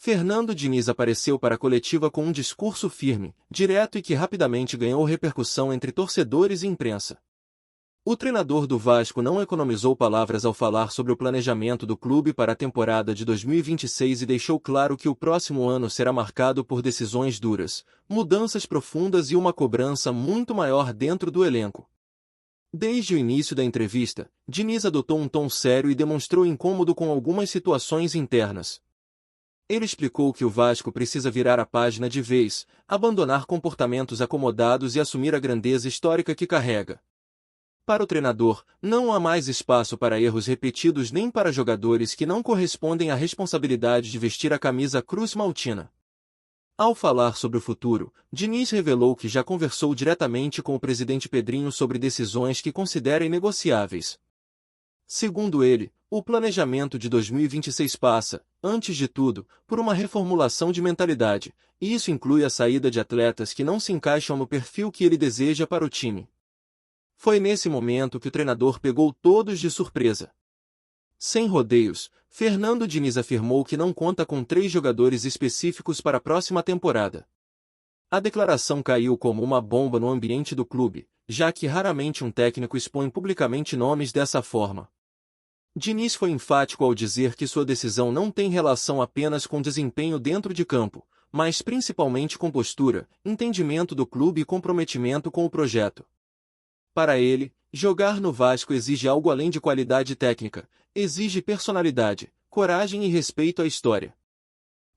Fernando Diniz apareceu para a coletiva com um discurso firme, direto e que rapidamente ganhou repercussão entre torcedores e imprensa. O treinador do Vasco não economizou palavras ao falar sobre o planejamento do clube para a temporada de 2026 e deixou claro que o próximo ano será marcado por decisões duras, mudanças profundas e uma cobrança muito maior dentro do elenco. Desde o início da entrevista, Diniz adotou um tom sério e demonstrou incômodo com algumas situações internas. Ele explicou que o Vasco precisa virar a página de vez, abandonar comportamentos acomodados e assumir a grandeza histórica que carrega. Para o treinador, não há mais espaço para erros repetidos nem para jogadores que não correspondem à responsabilidade de vestir a camisa Cruz Maltina. Ao falar sobre o futuro, Diniz revelou que já conversou diretamente com o presidente Pedrinho sobre decisões que considera inegociáveis. Segundo ele, o planejamento de 2026 passa, antes de tudo, por uma reformulação de mentalidade, e isso inclui a saída de atletas que não se encaixam no perfil que ele deseja para o time. Foi nesse momento que o treinador pegou todos de surpresa. Sem rodeios, Fernando Diniz afirmou que não conta com 3 jogadores específicos para a próxima temporada. A declaração caiu como uma bomba no ambiente do clube, já que raramente um técnico expõe publicamente nomes dessa forma. Diniz foi enfático ao dizer que sua decisão não tem relação apenas com desempenho dentro de campo, mas principalmente com postura, entendimento do clube e comprometimento com o projeto. Para ele, jogar no Vasco exige algo além de qualidade técnica, exige personalidade, coragem e respeito à história.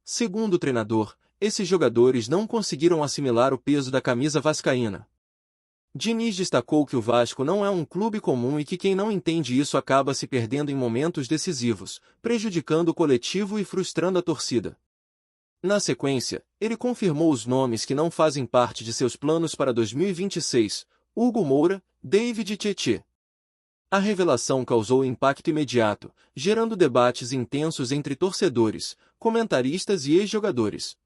Segundo o treinador, esses jogadores não conseguiram assimilar o peso da camisa vascaína. Diniz destacou que o Vasco não é um clube comum e que quem não entende isso acaba se perdendo em momentos decisivos, prejudicando o coletivo e frustrando a torcida. Na sequência, ele confirmou os nomes que não fazem parte de seus planos para 2026, Hugo Moura, David e Tietê. A revelação causou impacto imediato, gerando debates intensos entre torcedores, comentaristas e ex-jogadores.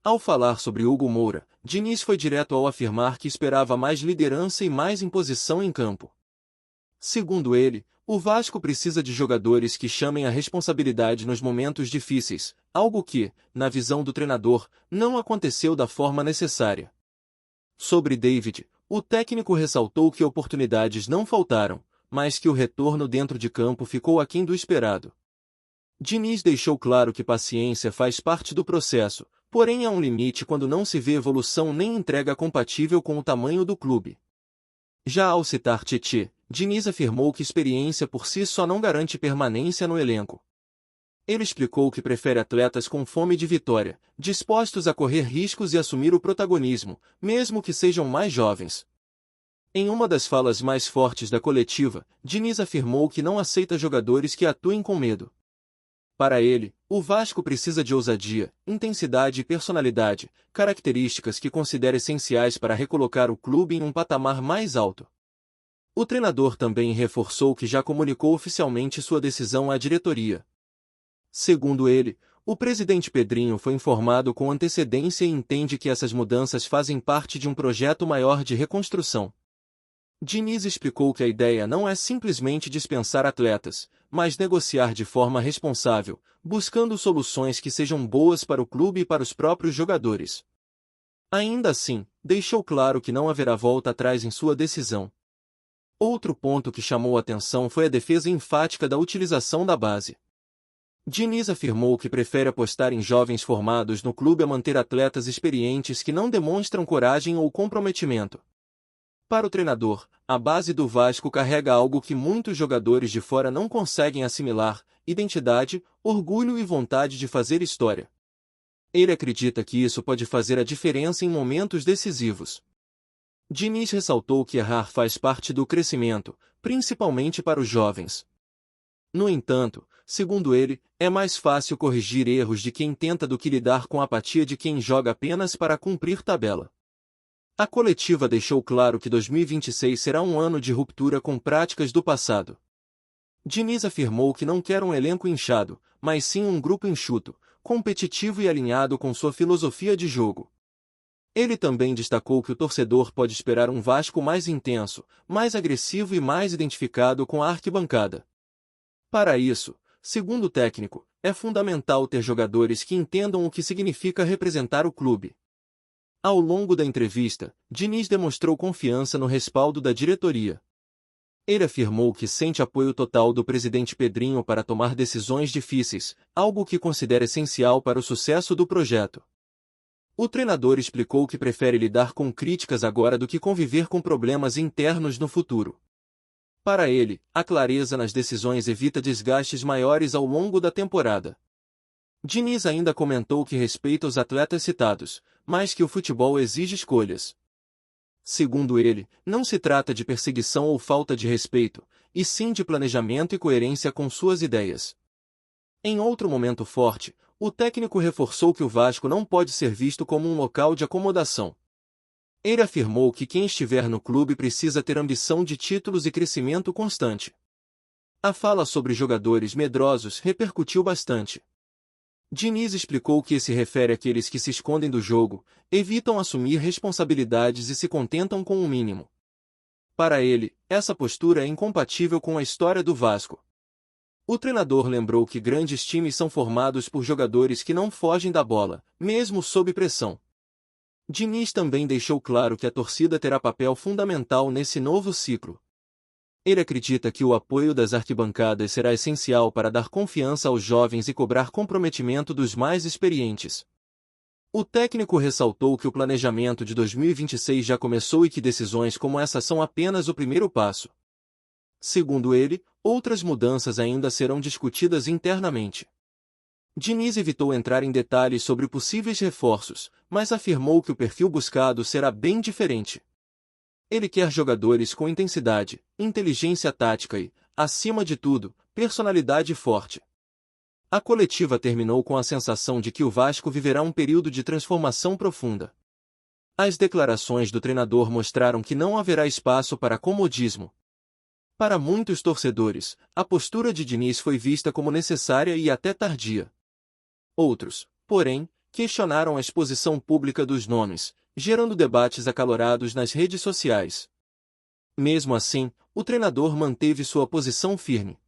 Ao falar sobre Hugo Moura, Diniz foi direto ao afirmar que esperava mais liderança e mais imposição em campo. Segundo ele, o Vasco precisa de jogadores que chamem a responsabilidade nos momentos difíceis, algo que, na visão do treinador, não aconteceu da forma necessária. Sobre David, o técnico ressaltou que oportunidades não faltaram, mas que o retorno dentro de campo ficou aquém do esperado. Diniz deixou claro que paciência faz parte do processo, porém há um limite quando não se vê evolução nem entrega compatível com o tamanho do clube. Já ao citar Tietê, Diniz afirmou que experiência por si só não garante permanência no elenco. Ele explicou que prefere atletas com fome de vitória, dispostos a correr riscos e assumir o protagonismo, mesmo que sejam mais jovens. Em uma das falas mais fortes da coletiva, Diniz afirmou que não aceita jogadores que atuem com medo. Para ele, o Vasco precisa de ousadia, intensidade e personalidade, características que considera essenciais para recolocar o clube em um patamar mais alto. O treinador também reforçou que já comunicou oficialmente sua decisão à diretoria. Segundo ele, o presidente Pedrinho foi informado com antecedência e entende que essas mudanças fazem parte de um projeto maior de reconstrução. Diniz explicou que a ideia não é simplesmente dispensar atletas, mas negociar de forma responsável, buscando soluções que sejam boas para o clube e para os próprios jogadores. Ainda assim, deixou claro que não haverá volta atrás em sua decisão. Outro ponto que chamou atenção foi a defesa enfática da utilização da base. Diniz afirmou que prefere apostar em jovens formados no clube a manter atletas experientes que não demonstram coragem ou comprometimento. Para o treinador, a base do Vasco carrega algo que muitos jogadores de fora não conseguem assimilar: identidade, orgulho e vontade de fazer história. Ele acredita que isso pode fazer a diferença em momentos decisivos. Diniz ressaltou que errar faz parte do crescimento, principalmente para os jovens. No entanto, segundo ele, é mais fácil corrigir erros de quem tenta do que lidar com a apatia de quem joga apenas para cumprir tabela. A coletiva deixou claro que 2026 será um ano de ruptura com práticas do passado. Diniz afirmou que não quer um elenco inchado, mas sim um grupo enxuto, competitivo e alinhado com sua filosofia de jogo. Ele também destacou que o torcedor pode esperar um Vasco mais intenso, mais agressivo e mais identificado com a arquibancada. Para isso, segundo o técnico, é fundamental ter jogadores que entendam o que significa representar o clube. Ao longo da entrevista, Diniz demonstrou confiança no respaldo da diretoria. Ele afirmou que sente apoio total do presidente Pedrinho para tomar decisões difíceis, algo que considera essencial para o sucesso do projeto. O treinador explicou que prefere lidar com críticas agora do que conviver com problemas internos no futuro. Para ele, a clareza nas decisões evita desgastes maiores ao longo da temporada. Diniz ainda comentou que respeita os atletas citados, mas que o futebol exige escolhas. Segundo ele, não se trata de perseguição ou falta de respeito, e sim de planejamento e coerência com suas ideias. Em outro momento forte, o técnico reforçou que o Vasco não pode ser visto como um local de acomodação. Ele afirmou que quem estiver no clube precisa ter ambição de títulos e crescimento constante. A fala sobre jogadores medrosos repercutiu bastante. Diniz explicou que se refere àqueles que se escondem do jogo, evitam assumir responsabilidades e se contentam com o mínimo. Para ele, essa postura é incompatível com a história do Vasco. O treinador lembrou que grandes times são formados por jogadores que não fogem da bola, mesmo sob pressão. Diniz também deixou claro que a torcida terá papel fundamental nesse novo ciclo. Ele acredita que o apoio das arquibancadas será essencial para dar confiança aos jovens e cobrar comprometimento dos mais experientes. O técnico ressaltou que o planejamento de 2026 já começou e que decisões como essa são apenas o primeiro passo. Segundo ele, outras mudanças ainda serão discutidas internamente. Diniz evitou entrar em detalhes sobre possíveis reforços, mas afirmou que o perfil buscado será bem diferente. Ele quer jogadores com intensidade, inteligência tática e, acima de tudo, personalidade forte. A coletiva terminou com a sensação de que o Vasco viverá um período de transformação profunda. As declarações do treinador mostraram que não haverá espaço para comodismo. Para muitos torcedores, a postura de Diniz foi vista como necessária e até tardia. Outros, porém, questionaram a exposição pública dos nomes, gerando debates acalorados nas redes sociais. Mesmo assim, o treinador manteve sua posição firme.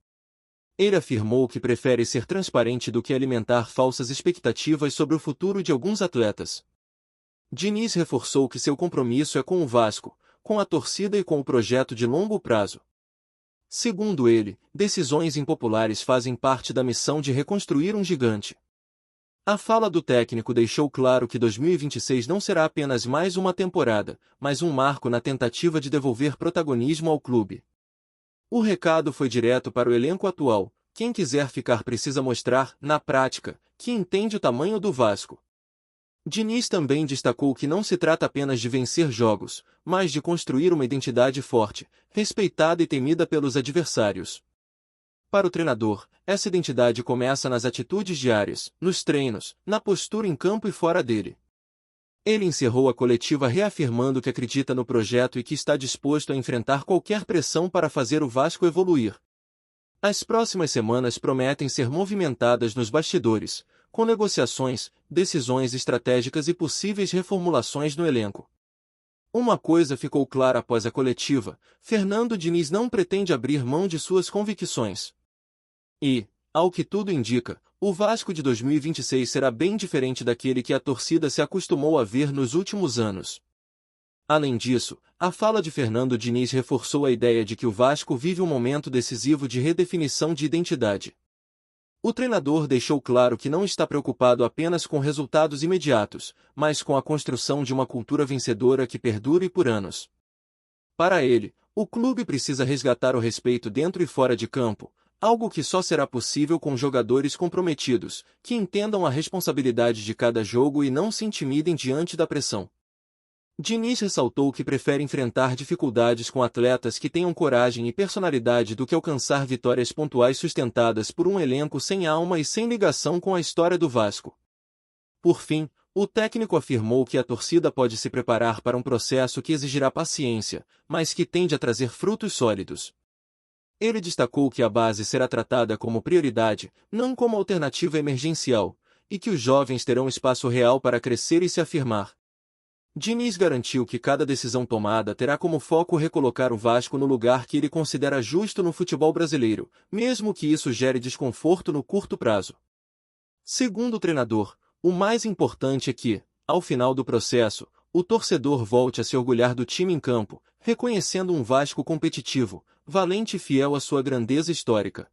Ele afirmou que prefere ser transparente do que alimentar falsas expectativas sobre o futuro de alguns atletas. Diniz reforçou que seu compromisso é com o Vasco, com a torcida e com o projeto de longo prazo. Segundo ele, decisões impopulares fazem parte da missão de reconstruir um gigante. A fala do técnico deixou claro que 2026 não será apenas mais uma temporada, mas um marco na tentativa de devolver protagonismo ao clube. O recado foi direto para o elenco atual: quem quiser ficar precisa mostrar, na prática, que entende o tamanho do Vasco. Diniz também destacou que não se trata apenas de vencer jogos, mas de construir uma identidade forte, respeitada e temida pelos adversários. Para o treinador, essa identidade começa nas atitudes diárias, nos treinos, na postura em campo e fora dele. Ele encerrou a coletiva reafirmando que acredita no projeto e que está disposto a enfrentar qualquer pressão para fazer o Vasco evoluir. As próximas semanas prometem ser movimentadas nos bastidores, com negociações, decisões estratégicas e possíveis reformulações no elenco. Uma coisa ficou clara após a coletiva: Fernando Diniz não pretende abrir mão de suas convicções. E, ao que tudo indica, o Vasco de 2026 será bem diferente daquele que a torcida se acostumou a ver nos últimos anos. Além disso, a fala de Fernando Diniz reforçou a ideia de que o Vasco vive um momento decisivo de redefinição de identidade. O treinador deixou claro que não está preocupado apenas com resultados imediatos, mas com a construção de uma cultura vencedora que perdure por anos. Para ele, o clube precisa resgatar o respeito dentro e fora de campo, algo que só será possível com jogadores comprometidos, que entendam a responsabilidade de cada jogo e não se intimidem diante da pressão. Diniz ressaltou que prefere enfrentar dificuldades com atletas que tenham coragem e personalidade do que alcançar vitórias pontuais sustentadas por um elenco sem alma e sem ligação com a história do Vasco. Por fim, o técnico afirmou que a torcida pode se preparar para um processo que exigirá paciência, mas que tende a trazer frutos sólidos. Ele destacou que a base será tratada como prioridade, não como alternativa emergencial, e que os jovens terão espaço real para crescer e se afirmar. Diniz garantiu que cada decisão tomada terá como foco recolocar o Vasco no lugar que ele considera justo no futebol brasileiro, mesmo que isso gere desconforto no curto prazo. Segundo o treinador, o mais importante é que, ao final do processo, o torcedor volte a se orgulhar do time em campo, reconhecendo um Vasco competitivo, valente e fiel à sua grandeza histórica.